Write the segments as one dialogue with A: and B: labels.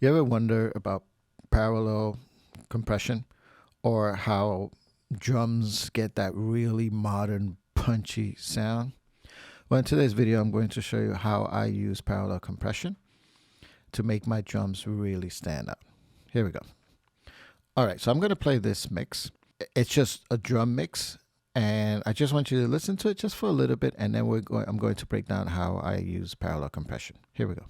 A: You ever wonder about parallel compression or how drums get that really modern punchy sound? Well, in today's video, I'm going to show you how I use parallel compression to make my drums really stand out. Here we go. All right, so I'm going to play this mix. It's just a drum mix, and I just want you to listen to it just for a little bit, and then I'm going to break down how I use parallel compression. Here we go.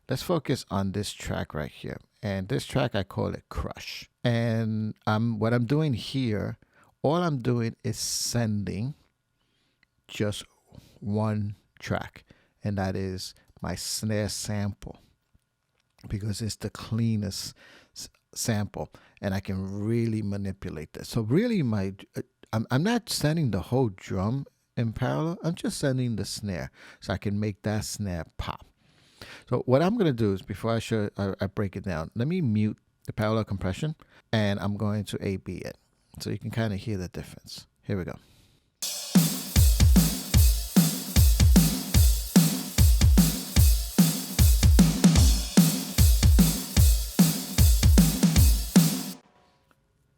A: Let's focus on this track right here. And this track, I call it Crush. And what I'm doing here, all I'm doing is sending just one track, and that is my snare sample, because it's the cleanest sample and I can really manipulate this. So really I'm not sending the whole drum in parallel. I'm just sending the snare so I can make that snare pop. So what I'm going to do is, before I break it down, let me mute the parallel compression, and I'm going to A/B it so you can kind of hear the difference. Here we go.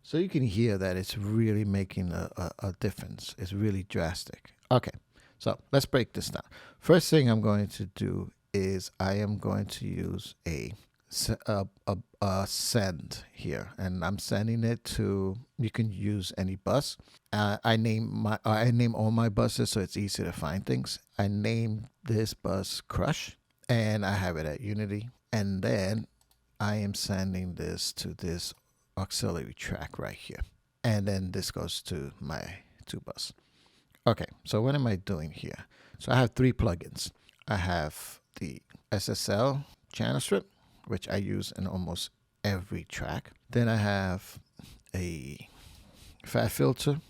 A: So you can hear that it's really making a difference. It's really drastic. Okay, so let's break this down. First thing I'm going to do is I am going to use a send here, and I'm sending it to, you can use any bus. I name all my buses so it's easy to find things. I name this bus Crush, and I have it at Unity, and then I am sending this to this auxiliary track right here, and then this goes to my 2 bus. Okay, so what am I doing here? So I have 3 plugins. I have the SSL channel strip, which I use in almost every track. Then I have a fat filter,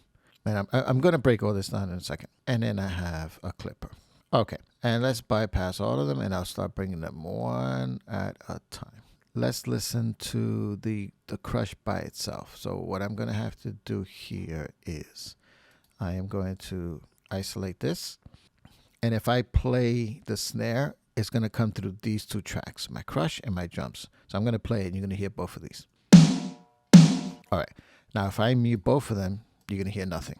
A: and I'm going to break all this down in a second. And then I have a clipper. Okay, and let's bypass all of them, and I'll start bringing them one at a time. Let's listen to the Crush by itself. So what I'm going to have to do here is I am going to isolate this. And if I play the snare, it's going to come through these 2 tracks, my Crush and my drums. So I'm going to play it, and you're going to hear both of these. All right. Now, if I mute both of them, you're going to hear nothing.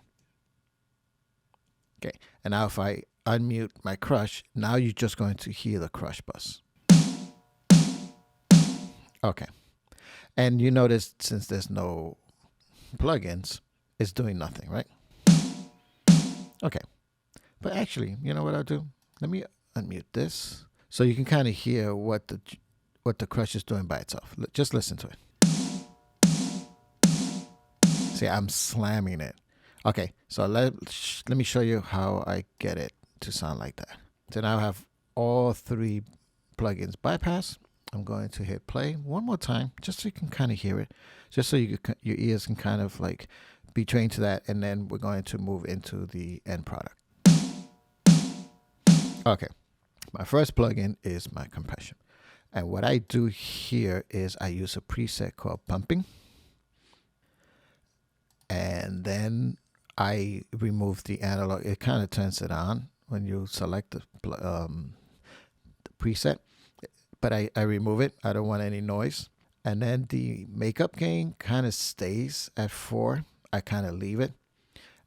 A: Okay. And now if I unmute my Crush, now you're just going to hear the Crush bus. Okay. And you notice, since there's no plugins, it's doing nothing, right? Okay. But actually, you know what I'll do? Let me unmute this so you can kind of hear what the Crush is doing by itself. Just listen to it. See, I'm slamming it. Okay, so let me show you how I get it to sound like that. So now I have all 3 plugins bypass. I'm going to hit play one more time, just so you can kind of hear it, just so your ears can kind of like be trained to that, and then we're going to move into the end product. Okay, my first plugin is my compression, and what I do here is I use a preset called pumping, and then I remove the analog. It kind of turns it on when you select the preset, but I remove it. I don't want any noise. And then the makeup gain kind of stays at 4. I kind of leave it,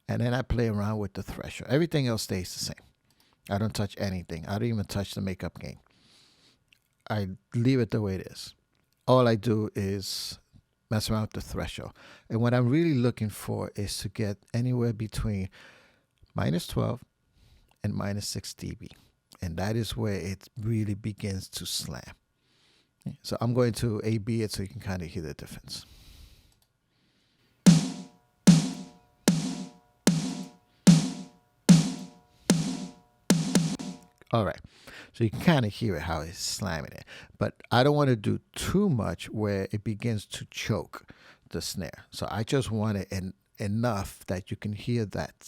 A: and then I play around with the threshold. Everything else stays the same. I don't touch anything. I don't even touch the makeup gain. I leave it the way it is. All I do is mess around with the threshold. And what I'm really looking for is to get anywhere between -12 and -6 dB. And that is where it really begins to slam. So I'm going to A/B it so you can kind of hear the difference. All right, so you can kind of hear it, how it's slamming it. But I don't want to do too much where it begins to choke the snare. So I just want it enough that you can hear that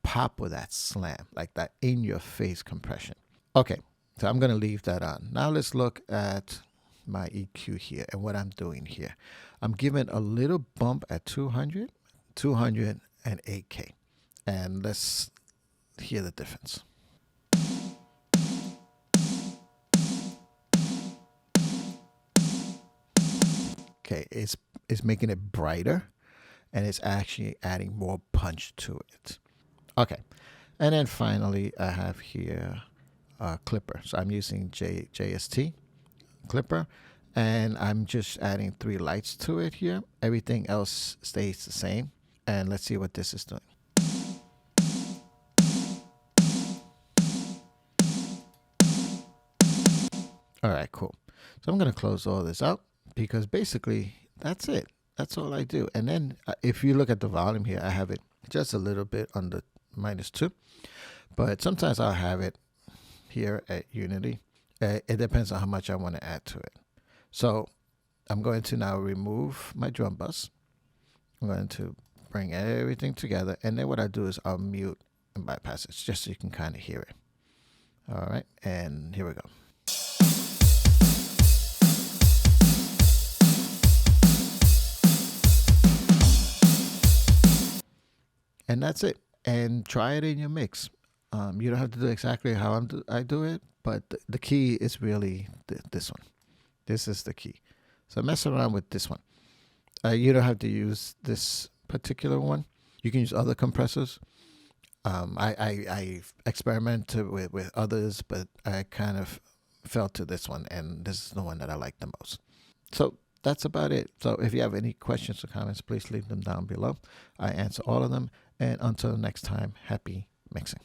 A: pop or that slam, like that in-your-face compression. Okay, so I'm going to leave that on. Now let's look at my EQ here and what I'm doing here. I'm giving a little bump at 200, 208K. And let's hear the difference. Okay, it's making it brighter, and it's actually adding more punch to it. Okay, and then finally I have here a clipper. So I'm using JST clipper, and I'm just adding 3 lights to it here. Everything else stays the same. And let's see what this is doing. All right, cool. So I'm going to close all this out because basically that's it. That's all I do. And then if you look at the volume here, I have it just a little bit under -2, but sometimes I'll have it here at Unity. It depends on how much I want to add to it. So I'm going to now remove my drum bus. I'm going to bring everything together, and then what I do is I'll mute and bypass it just so you can kind of hear it. All right, and here we go. And that's it. And try it in your mix. You don't have to do exactly how I do it, but the key is really this one. This is the key. So mess around with this one. You don't have to use this particular one. You can use other compressors. I experimented with others, but I kind of fell to this one, and this is the one that I like the most. So that's about it. So if you have any questions or comments, please leave them down below. I answer all of them. And until next time, happy mixing.